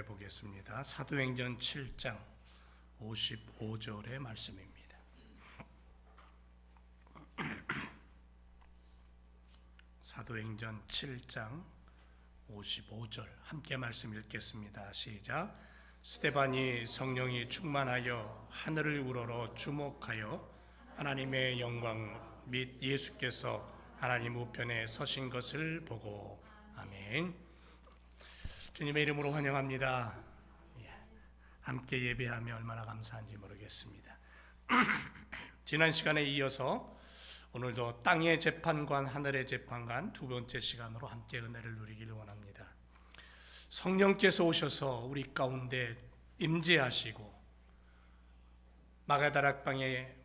보겠습니다. 사도행전 7장 55절의 말씀입니다. 사도행전 7장 55절 함께 말씀 읽겠습니다. 시작. 스데반이 성령이 충만하여 하늘을 우러러 주목하여 하나님의 영광 및 예수께서 하나님 우편에 서신 것을 보고. 아멘. 주님의 이름으로 환영합니다. 함께 예배하며 얼마나 감사한지 모르겠습니다. 지난 시간에 이어서 오늘도 땅의 재판관, 하늘의 재판관 두 번째 시간으로 함께 은혜를 누리기를 원합니다. 성령께서 오셔서 우리 가운데 임재하시고 마가다락방에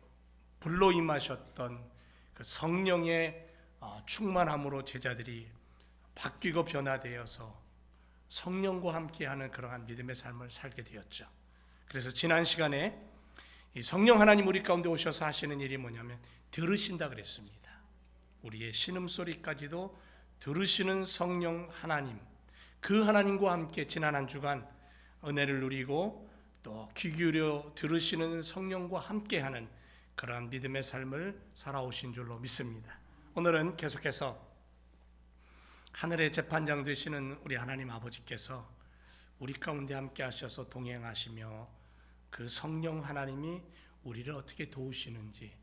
불로 임하셨던 그 성령의 충만함으로 제자들이 바뀌고 변화되어서 성령과 함께하는 그러한 믿음의 삶을 살게 되었죠. 그래서 지난 시간에 이 성령 하나님 우리 가운데 오셔서 하시는 일이 뭐냐면 들으신다 그랬습니다. 우리의 신음소리까지도 들으시는 성령 하나님, 그 하나님과 함께 지난 한 주간 은혜를 누리고 또 귀 기울여 들으시는 성령과 함께하는 그러한 믿음의 삶을 살아오신 줄로 믿습니다. 오늘은 계속해서 하늘의 재판장 되시는 우리 하나님 아버지께서 우리 가운데 함께 하셔서 동행하시며 그 성령 하나님이 우리를 어떻게 도우시는지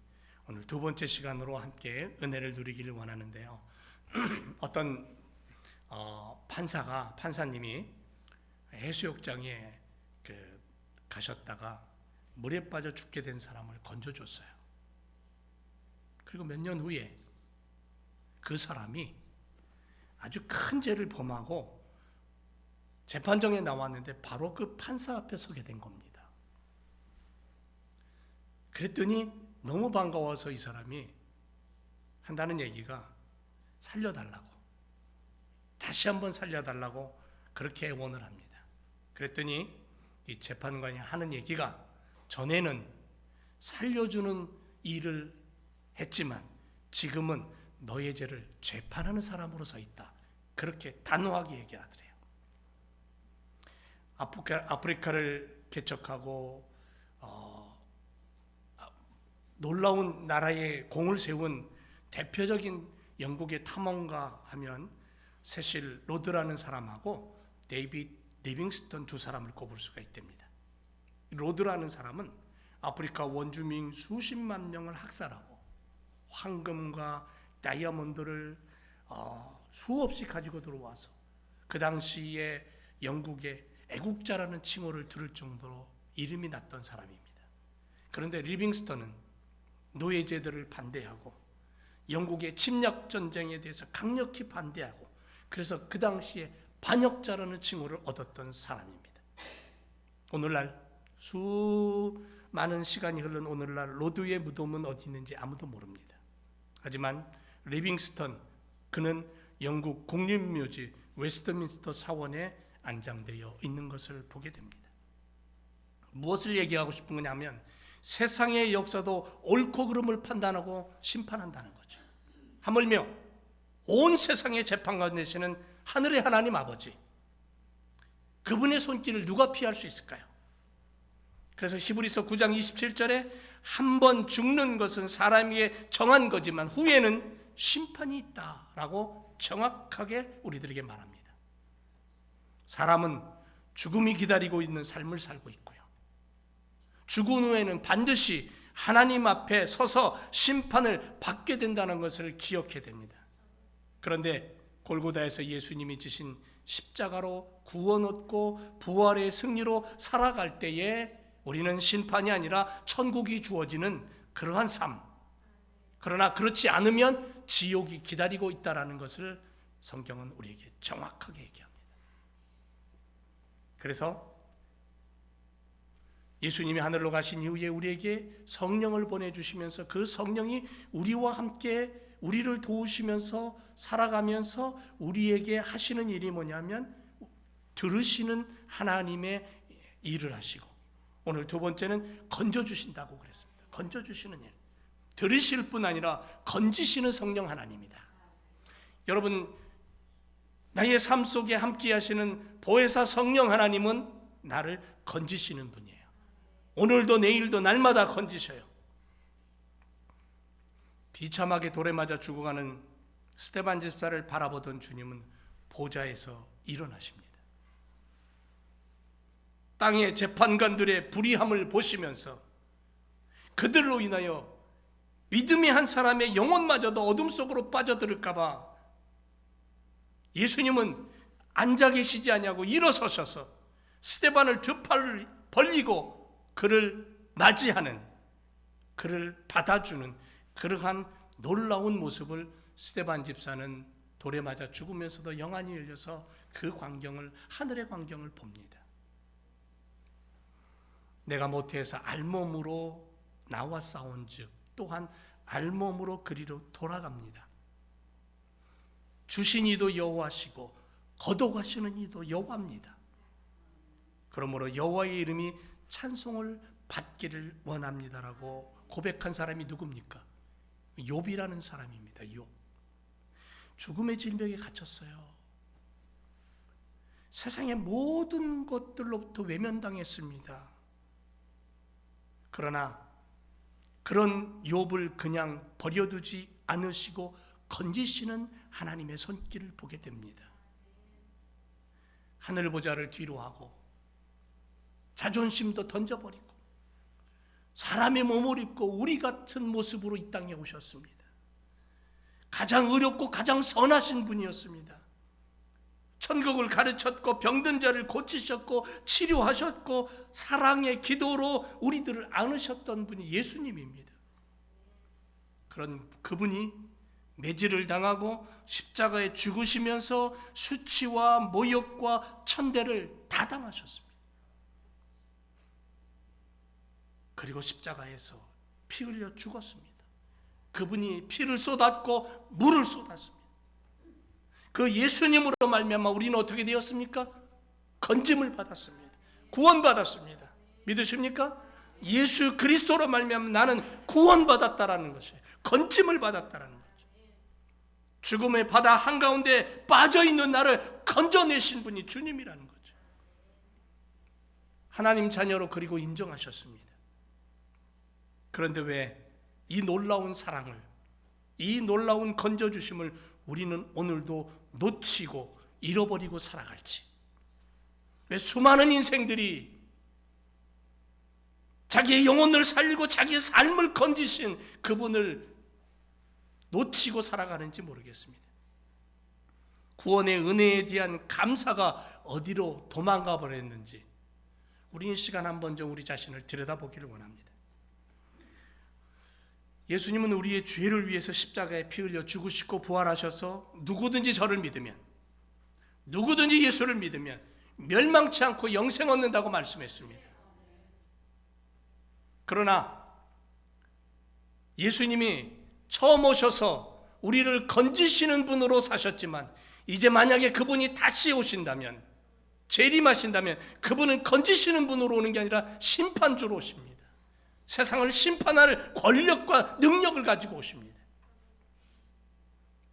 오늘 두 번째 시간으로 함께 은혜를 누리기를 원하는데요. 어떤 판사님이 해수욕장에 가셨다가 물에 빠져 죽게 된 사람을 건져줬어요. 그리고 몇 년 후에 그 사람이 아주 큰 죄를 범하고 재판정에 나왔는데 바로 그 판사 앞에 서게 된 겁니다. 그랬더니 너무 반가워서 이 사람이 한다는 얘기가 살려달라고, 다시 한번 살려달라고 그렇게 애원을 합니다. 그랬더니 이 재판관이 하는 얘기가, 전에는 살려주는 일을 했지만 지금은 너의 죄를 재판하는 사람으로 서 있다. 그렇게 단호하게 얘기하더래요. 아프리카를 개척하고 놀라운 나라에 공을 세운 대표적인 영국의 탐험가 하면 세실 로드라는 사람하고 데이빗 리빙스턴 두 사람을 꼽을 수가 있답니다. 로드라는 사람은 아프리카 원주민 수십만 명을 학살하고 황금과 다이아몬드를 수없이 가지고 들어와서 그 당시에 영국의 애국자라는 칭호를 들을 정도로 이름이 났던 사람입니다. 그런데 리빙스턴은 노예제도를 반대하고 영국의 침략 전쟁에 대해서 강력히 반대하고, 그래서 그 당시에 반역자라는 칭호를 얻었던 사람입니다. 오늘날 수많은 시간이 흐른 오늘날 로드의 무덤은 어디 있는지 아무도 모릅니다. 하지만 리빙스턴, 그는 영국 국립묘지 웨스트민스터 사원에 안장되어 있는 것을 보게 됩니다. 무엇을 얘기하고 싶은 거냐면 세상의 역사도 옳고 그름을 판단하고 심판한다는 거죠. 하물며 온 세상의 재판관 되시는 하늘의 하나님 아버지, 그분의 손길을 누가 피할 수 있을까요? 그래서 히브리서 9장 27절에 한 번 죽는 것은 사람에게 정한 거지만 후에는 심판이 있다라고 정확하게 우리들에게 말합니다. 사람은 죽음이 기다리고 있는 삶을 살고 있고요, 죽은 후에는 반드시 하나님 앞에 서서 심판을 받게 된다는 것을 기억해야 됩니다. 그런데 골고다에서 예수님이 지신 십자가로 구원 얻고 부활의 승리로 살아갈 때에 우리는 심판이 아니라 천국이 주어지는 그러한 삶, 그러나 그렇지 않으면 지옥이 기다리고 있다는 것을 성경은 우리에게 정확하게 얘기합니다. 그래서 예수님이 하늘로 가신 이후에 우리에게 성령을 보내주시면서 그 성령이 우리와 함께 우리를 도우시면서 살아가면서 우리에게 하시는 일이 뭐냐면 들으시는 하나님의 일을 하시고, 오늘 두 번째는 건져주신다고 그랬습니다. 건져주시는 일, 들으실 뿐 아니라 건지시는 성령 하나님이다. 여러분, 나의 삶 속에 함께 하시는 보혜사 성령 하나님은 나를 건지시는 분이에요. 오늘도 내일도 날마다 건지셔요. 비참하게 돌에 맞아 죽어가는 스데반 집사를 바라보던 주님은 보좌에서 일어나십니다. 땅의 재판관들의 불의함을 보시면서 그들로 인하여 믿음의 한 사람의 영혼마저도 어둠 속으로 빠져들을까 봐 예수님은 앉아 계시지 아니하고 일어서셔서 스데반을 두 팔을 벌리고 그를 맞이하는, 그를 받아주는 그러한 놀라운 모습을 스데반 집사는 돌에 맞아 죽으면서도 영안이 열려서 그 광경을, 하늘의 광경을 봅니다. 내가 모태에서 알몸으로 나와 싸운즉 또한 알몸으로 그리로 돌아갑니다. 주신 이도 여호와시고 거독하시는 이도 여호와입니다. 그러므로 여호와의 이름이 찬송을 받기를 원합니다라고 고백한 사람이 누굽니까? 욥이라는 사람입니다. 욥. 죽음의 질병에 갇혔어요. 세상의 모든 것들로부터 외면당했습니다. 그러나 그런 욥을 그냥 버려두지 않으시고 건지시는 하나님의 손길을 보게 됩니다. 하늘 보좌를 뒤로 하고 자존심도 던져버리고 사람의 몸을 입고 우리 같은 모습으로 이 땅에 오셨습니다. 가장 의롭고 가장 선하신 분이었습니다. 천국을 가르쳤고 병든 자를 고치셨고 치료하셨고 사랑의 기도로 우리들을 안으셨던 분이 예수님입니다. 그런 그분이 매질을 당하고 십자가에 죽으시면서 수치와 모욕과 천대를 다 당하셨습니다. 그리고 십자가에서 피 흘려 죽었습니다. 그분이 피를 쏟았고 물을 쏟았습니다. 그 예수님으로 말미암아 우리는 어떻게 되었습니까? 건짐을 받았습니다. 구원받았습니다. 믿으십니까? 예수 그리스도로 말미암아 나는 구원받았다라는 것이에요. 건짐을 받았다라는 거죠. 죽음의 바다 한가운데 빠져있는 나를 건져내신 분이 주님이라는 거죠. 하나님 자녀로 그리고 인정하셨습니다. 그런데 왜 이 놀라운 사랑을, 이 놀라운 건져주심을 우리는 오늘도 놓치고 잃어버리고 살아갈지? 왜 수많은 인생들이 자기의 영혼을 살리고 자기의 삶을 건지신 그분을 놓치고 살아가는지 모르겠습니다. 구원의 은혜에 대한 감사가 어디로 도망가 버렸는지 우리는 시간 한번 좀 우리 자신을 들여다보기를 원합니다. 예수님은 우리의 죄를 위해서 십자가에 피 흘려 죽으시고 부활하셔서 누구든지 저를 믿으면, 누구든지 예수를 믿으면 멸망치 않고 영생 얻는다고 말씀했습니다. 그러나 예수님이 처음 오셔서 우리를 건지시는 분으로 사셨지만 이제 만약에 그분이 다시 오신다면, 재림하신다면 그분은 건지시는 분으로 오는 게 아니라 심판주로 오십니다. 세상을 심판할 권력과 능력을 가지고 오십니다.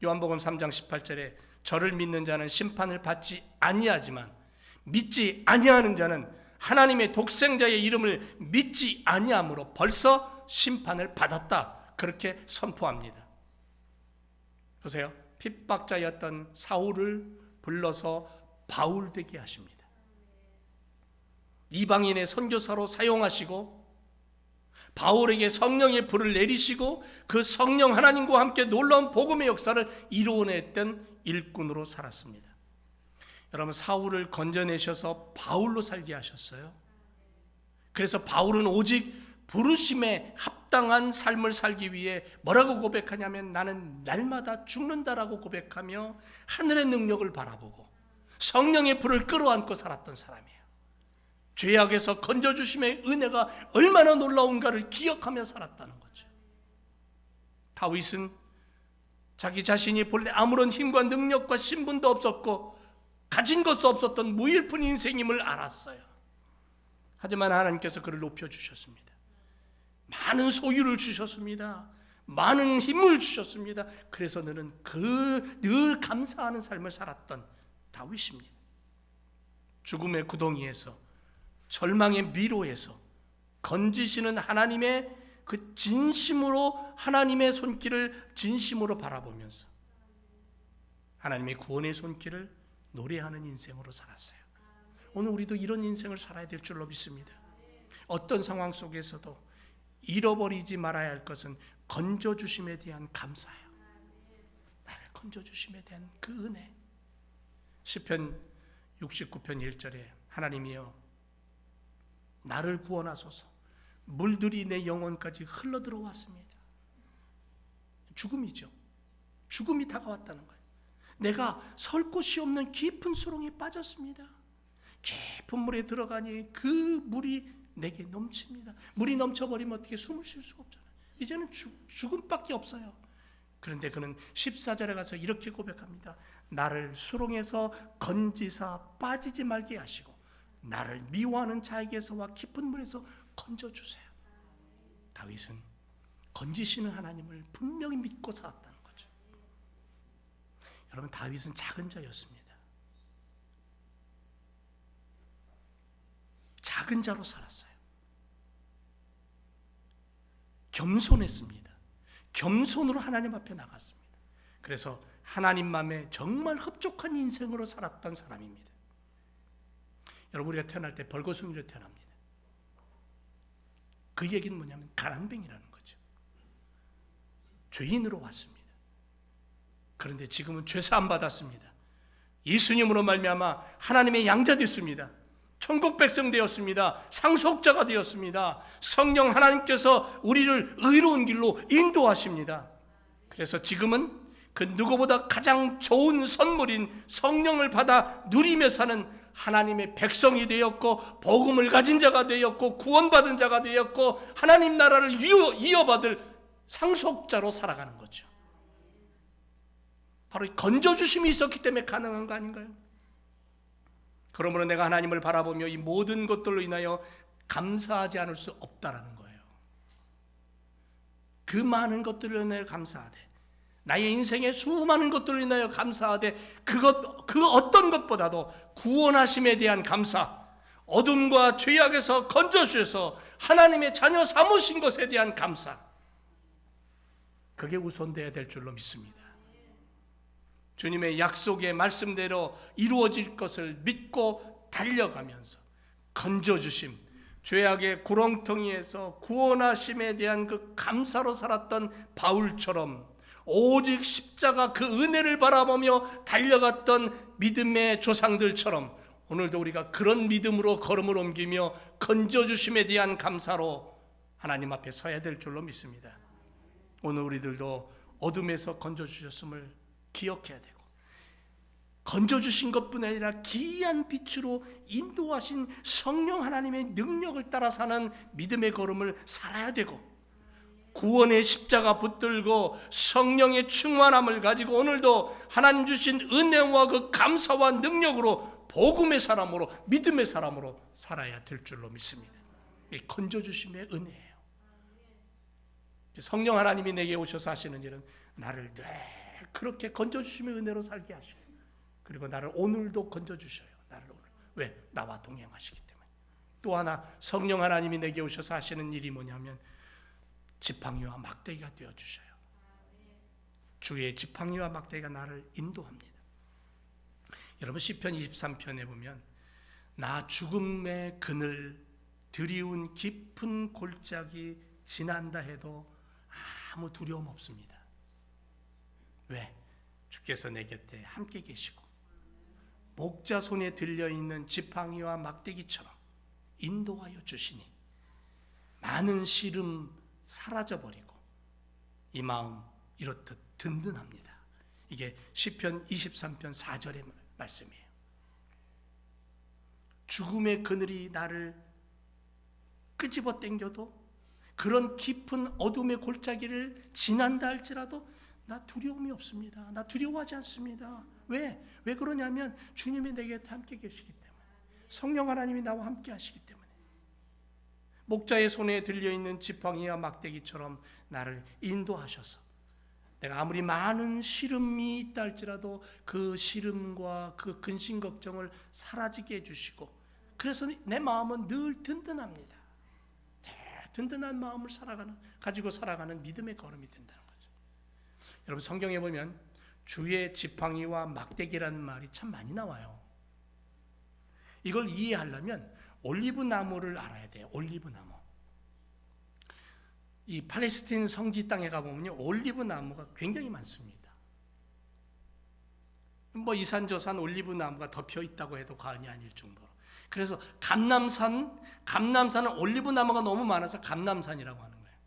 요한복음 3장 18절에 저를 믿는 자는 심판을 받지 아니하지만 믿지 아니하는 자는 하나님의 독생자의 이름을 믿지 아니함으로 벌써 심판을 받았다, 그렇게 선포합니다. 보세요. 핍박자였던 사울을 불러서 바울 되게 하십니다. 이방인의 선교사로 사용하시고 바울에게 성령의 불을 내리시고 그 성령 하나님과 함께 놀라운 복음의 역사를 이루어냈던 일꾼으로 살았습니다. 여러분, 사울을 건져내셔서 바울로 살게 하셨어요. 그래서 바울은 오직 부르심에 합당한 삶을 살기 위해 뭐라고 고백하냐면 나는 날마다 죽는다라고 고백하며 하늘의 능력을 바라보고 성령의 불을 끌어안고 살았던 사람이에요. 죄악에서 건져주심의 은혜가 얼마나 놀라운가를 기억하며 살았다는 거죠. 다윗은 자기 자신이 본래 아무런 힘과 능력과 신분도 없었고 가진 것도 없었던 무일푼 인생임을 알았어요. 하지만 하나님께서 그를 높여주셨습니다. 많은 소유를 주셨습니다. 많은 힘을 주셨습니다. 그래서 너는 늘 감사하는 삶을 살았던 다윗입니다. 죽음의 구덩이에서, 절망의 미로에서 건지시는 하나님의 그 진심으로, 하나님의 손길을 진심으로 바라보면서 하나님의 구원의 손길을 노래하는 인생으로 살았어요. 오늘 우리도 이런 인생을 살아야 될 줄로 믿습니다. 어떤 상황 속에서도 잃어버리지 말아야 할 것은 건져주심에 대한 감사예요. 나를 건져주심에 대한 그 은혜. 시편 69편 1절에 하나님이여 나를 구원하소서. 물들이 내 영혼까지 흘러들어왔습니다. 죽음이죠. 죽음이 다가왔다는 거예요. 내가 설 곳이 없는 깊은 수렁에 빠졌습니다. 깊은 물에 들어가니 그 물이 내게 넘칩니다. 물이 넘쳐버리면 어떻게 숨을 쉴 수가 없잖아요. 이제는 죽음밖에 없어요. 그런데 그는 14절에 가서 이렇게 고백합니다. 나를 수렁에서 건지사 빠지지 말게 하시고 나를 미워하는 자에게서와 깊은 물에서 건져주세요. 다윗은 건지시는 하나님을 분명히 믿고 살았다는 거죠. 여러분, 다윗은 작은 자였습니다. 작은 자로 살았어요. 겸손했습니다. 겸손으로 하나님 앞에 나갔습니다. 그래서 하나님 마음에 정말 흡족한 인생으로 살았던 사람입니다. 여러분, 우리가 태어날 때 벌거숭이로 태어납니다. 그 얘기는 뭐냐면 가랑뱅이라는 거죠. 죄인으로 왔습니다. 그런데 지금은 죄사함 받았습니다. 예수님으로 말미암아 하나님의 양자 됐습니다. 천국 백성 되었습니다. 상속자가 되었습니다. 성령 하나님께서 우리를 의로운 길로 인도하십니다. 그래서 지금은 그 누구보다 가장 좋은 선물인 성령을 받아 누리며 사는 하나님의 백성이 되었고, 복음을 가진 자가 되었고, 구원받은 자가 되었고, 하나님 나라를 이어받을 상속자로 살아가는 거죠. 바로 건져주심이 있었기 때문에 가능한 거 아닌가요? 그러므로 내가 하나님을 바라보며 이 모든 것들로 인하여 감사하지 않을 수 없다라는 거예요. 그 많은 것들로 인하여 감사하되, 나의 인생의 수많은 것들로 인하여 감사하되, 그 어떤 것보다도 구원하심에 대한 감사, 어둠과 죄악에서 건져주셔서 하나님의 자녀 삼으신 것에 대한 감사, 그게 우선되어야 될 줄로 믿습니다. 주님의 약속의 말씀대로 이루어질 것을 믿고 달려가면서 건져주심, 죄악의 구렁텅이에서 구원하심에 대한 그 감사로 살았던 바울처럼, 오직 십자가 그 은혜를 바라보며 달려갔던 믿음의 조상들처럼 오늘도 우리가 그런 믿음으로 걸음을 옮기며 건져주심에 대한 감사로 하나님 앞에 서야 될 줄로 믿습니다. 오늘 우리들도 어둠에서 건져주셨음을 기억해야 되고, 건져주신 것뿐 아니라 기이한 빛으로 인도하신 성령 하나님의 능력을 따라 사는 믿음의 걸음을 살아야 되고, 구원의 십자가 붙들고 성령의 충만함을 가지고 오늘도 하나님 주신 은혜와 그 감사와 능력으로 복음의 사람으로, 믿음의 사람으로 살아야 될 줄로 믿습니다. 이게 건져주심의 은혜예요. 성령 하나님이 내게 오셔서 하시는 일은 나를 늘 그렇게 건져주심의 은혜로 살게 하시고, 그리고 나를 오늘도 건져주셔요. 나를 오늘. 왜? 나와 동행하시기 때문에. 또 하나 성령 하나님이 내게 오셔서 하시는 일이 뭐냐면 지팡이와 막대기가 되어주셔요. 주의 지팡이와 막대기가 나를 인도합니다. 여러분, 시편 23편에 보면 나 죽음의 그늘 드리운 깊은 골짜기 지난다 해도 아무 두려움 없습니다. 왜? 주께서 내 곁에 함께 계시고 목자 손에 들려있는 지팡이와 막대기처럼 인도하여 주시니 많은 시름 사라져버리고 이 마음 이렇듯 든든합니다. 이게 시편 23편 4절의 말씀이에요. 죽음의 그늘이 나를 끄집어 당겨도, 그런 깊은 어둠의 골짜기를 지난다 할지라도 나 두려움이 없습니다. 나 두려워하지 않습니다. 왜 그러냐면 주님이 내게 함께 계시기 때문에, 성령 하나님이 나와 함께 하시기 때문에, 목자의 손에 들려있는 지팡이와 막대기처럼 나를 인도하셔서 내가 아무리 많은 시름이 있다 할지라도 그 시름과 그 근심 걱정을 사라지게 해주시고, 그래서 내 마음은 늘 든든합니다. 든든한 마음을 가지고 살아가는 믿음의 걸음이 된다는 거죠. 여러분, 성경에 보면 주의 지팡이와 막대기라는 말이 참 많이 나와요. 이걸 이해하려면 올리브 나무를 알아야 돼요. 올리브 나무. 이 팔레스틴 성지 땅에 가보면요, 올리브 나무가 굉장히 많습니다. 뭐 이산저산 올리브 나무가 덮여 있다고 해도 과언이 아닐 정도로. 그래서 감남산은 올리브 나무가 너무 많아서 감남산이라고 하는 거예요.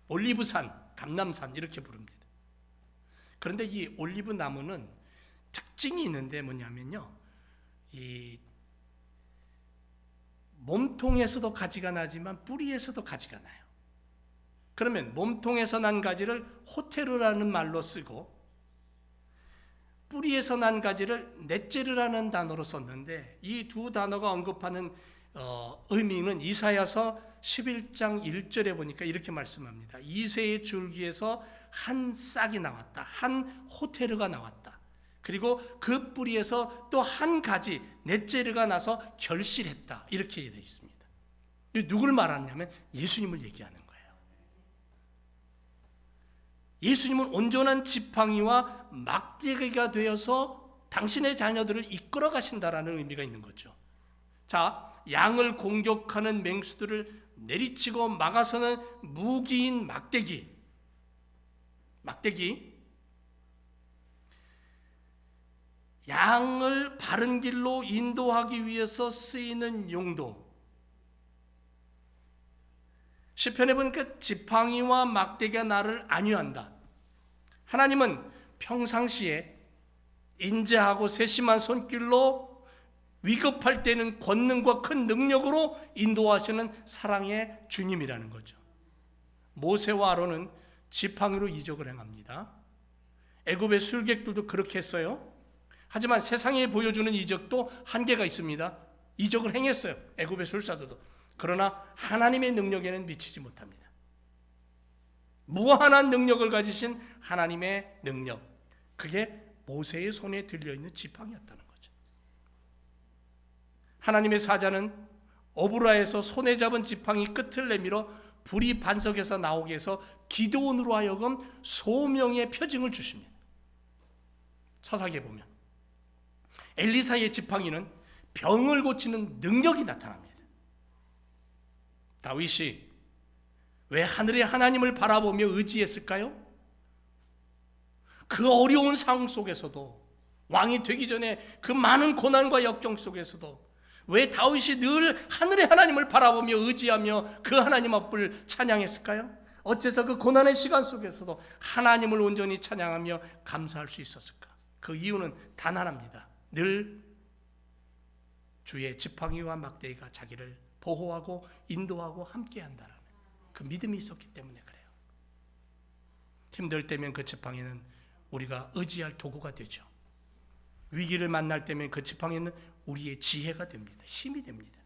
올리브산, 감남산 이렇게 부릅니다. 그런데 이 올리브 나무는 특징이 있는데 뭐냐면요, 이 몸통에서도 가지가 나지만 뿌리에서도 가지가 나요. 그러면 몸통에서 난 가지를 호테르라는 말로 쓰고 뿌리에서 난 가지를 넷제르라는 단어로 썼는데, 이 두 단어가 언급하는 의미는 이사야서 11장 1절에 보니까 이렇게 말씀합니다. 이새의 줄기에서 한 싹이 나왔다. 한 호테르가 나왔다. 그리고 그 뿌리에서 또 한 가지 넷제르가 나서 결실했다. 이렇게 되어 있습니다. 누구를 말하냐면 예수님을 얘기하는 거예요. 예수님은 온전한 지팡이와 막대기가 되어서 당신의 자녀들을 이끌어 가신다라는 의미가 있는 거죠. 자, 양을 공격하는 맹수들을 내리치고 막아서는 무기인 막대기. 양을 바른 길로 인도하기 위해서 쓰이는 용도. 시편에 보니까 지팡이와 막대기가 나를 안위한다. 하나님은 평상시에 인자하고 세심한 손길로 위급할 때는 권능과 큰 능력으로 인도하시는 사랑의 주님이라는 거죠. 모세와 아론은 지팡이로 이적을 행합니다. 애굽의 술객들도 그렇게 했어요. 하지만 세상에 보여주는 이적도 한계가 있습니다. 이적을 행했어요, 애굽의 술사들도. 그러나 하나님의 능력에는 미치지 못합니다. 무한한 능력을 가지신 하나님의 능력, 그게 모세의 손에 들려있는 지팡이였다는 거죠. 하나님의 사자는 어브라에서 손에 잡은 지팡이 끝을 내밀어 불이 반석에서 나오게 해서 기드온으로 하여금 소명의 표징을 주십니다. 사사기에 보면 엘리사의 지팡이는 병을 고치는 능력이 나타납니다. 다윗이 왜 하늘의 하나님을 바라보며 의지했을까요? 그 어려운 상황 속에서도, 왕이 되기 전에 그 많은 고난과 역경 속에서도 왜 다윗이 늘 하늘의 하나님을 바라보며 의지하며 그 하나님 앞을 찬양했을까요? 어째서 그 고난의 시간 속에서도 하나님을 온전히 찬양하며 감사할 수 있었을까? 그 이유는 단 하나입니다. 늘 주의 지팡이와 막대기가 자기를 보호하고 인도하고 함께한다라는 그 믿음이 있었기 때문에 그래요. 힘들 때면 그 지팡이는 우리가 의지할 도구가 되죠. 위기를 만날 때면 그 지팡이는 우리의 지혜가 됩니다. 힘이 됩니다.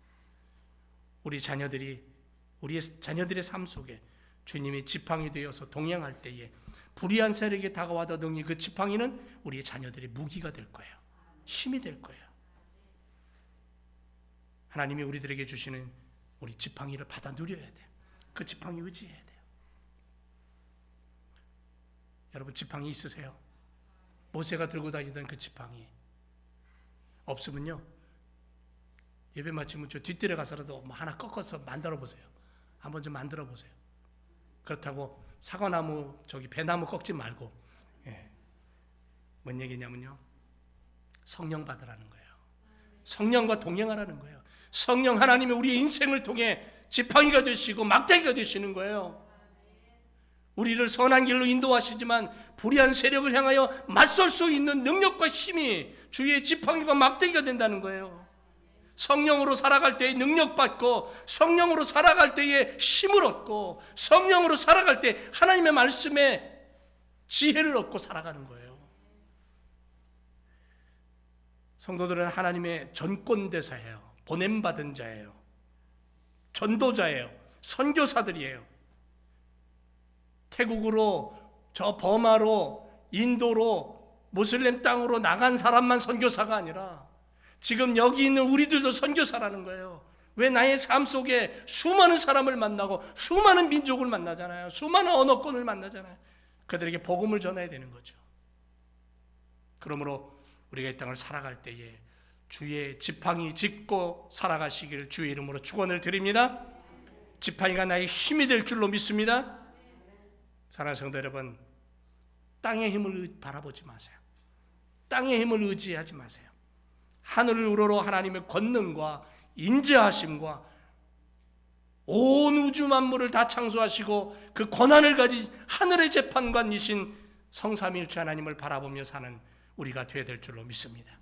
우리의 자녀들의 삶 속에 주님이 지팡이 되어서 동행할 때에 불의한 세력이 다가와도 능히 그 지팡이는 우리의 자녀들의 무기가 될 거예요. 힘이 될 거예요. 하나님이 우리들에게 주시는 우리 지팡이를 받아 누려야 돼요. 그 지팡이 의지해야 돼요. 여러분, 지팡이 있으세요? 모세가 들고 다니던 그 지팡이 없으면요, 예배 마치면 저 뒷뜰에 가서라도 뭐 하나 꺾어서 만들어 보세요. 한번 좀 만들어 보세요. 그렇다고 사과나무, 배나무 꺾지 말고, 뭔 얘기냐면요, 성령 받으라는 거예요. 성령과 동행하라는 거예요. 성령 하나님이 우리의 인생을 통해 지팡이가 되시고 막대기가 되시는 거예요. 우리를 선한 길로 인도하시지만 불의한 세력을 향하여 맞설 수 있는 능력과 힘이 주의 지팡이가 막대기가 된다는 거예요. 성령으로 살아갈 때에 능력받고, 성령으로 살아갈 때에 힘을 얻고, 성령으로 살아갈 때 하나님의 말씀에 지혜를 얻고 살아가는 거예요. 성도들은 하나님의 전권대사예요. 보냄받은 자예요. 전도자예요. 선교사들이에요. 태국으로 저 버마로, 인도로, 모슬렘 땅으로 나간 사람만 선교사가 아니라 지금 여기 있는 우리들도 선교사라는 거예요. 왜? 나의 삶 속에 수많은 사람을 만나고 수많은 민족을 만나잖아요. 수많은 언어권을 만나잖아요. 그들에게 복음을 전해야 되는 거죠. 그러므로 우리가 이 땅을 살아갈 때에 주의 지팡이 짚고 살아가시기를 주의 이름으로 축원을 드립니다. 지팡이가 나의 힘이 될 줄로 믿습니다. 사랑하는 성도 여러분, 땅의 힘을 바라보지 마세요. 땅의 힘을 의지하지 마세요. 하늘을 우러러 하나님의 권능과 인자하심과 온 우주 만물을 다 창조하시고 그 권한을 가진 하늘의 재판관이신 성삼위일체 하나님을 바라보며 사는 우리가 되어야 될 줄로 믿습니다.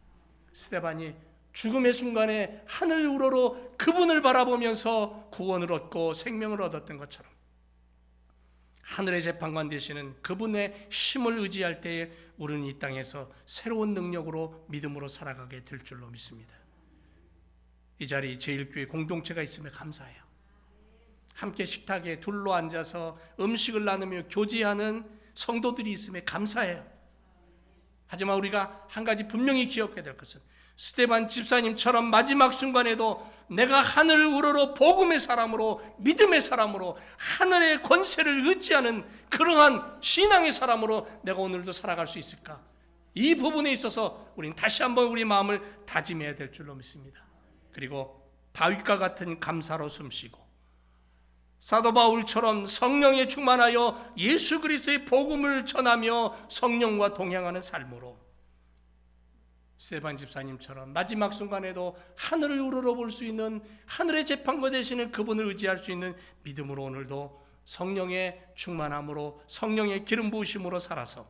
스데반이 죽음의 순간에 하늘 우러러 그분을 바라보면서 구원을 얻고 생명을 얻었던 것처럼 하늘의 재판관 되시는 그분의 힘을 의지할 때에 우리는 이 땅에서 새로운 능력으로 믿음으로 살아가게 될 줄로 믿습니다. 이 자리 제1교회 공동체가 있음에 감사해요. 함께 식탁에 둘러 앉아서 음식을 나누며 교제하는 성도들이 있음에 감사해요. 하지만 우리가 한 가지 분명히 기억해야 될 것은 스데반 집사님처럼 마지막 순간에도 내가 하늘을 우러러 복음의 사람으로, 믿음의 사람으로, 하늘의 권세를 의지하는 그러한 신앙의 사람으로 내가 오늘도 살아갈 수 있을까? 이 부분에 있어서 우리는 다시 한번 우리 마음을 다짐해야 될 줄로 믿습니다. 그리고 다윗과 같은 감사로 숨쉬고 사도 바울처럼 성령에 충만하여 예수 그리스도의 복음을 전하며 성령과 동행하는 삶으로 스데반 집사님처럼 마지막 순간에도 하늘을 우러러 볼 수 있는 하늘의 재판관 되시는 그분을 의지할 수 있는 믿음으로 오늘도 성령의 충만함으로 성령의 기름 부으심으로 살아서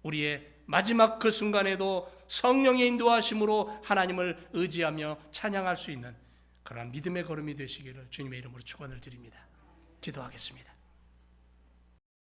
우리의 마지막 그 순간에도 성령의 인도하심으로 하나님을 의지하며 찬양할 수 있는 그러한 믿음의 걸음이 되시기를 주님의 이름으로 축원을 드립니다. 기도하겠습니다.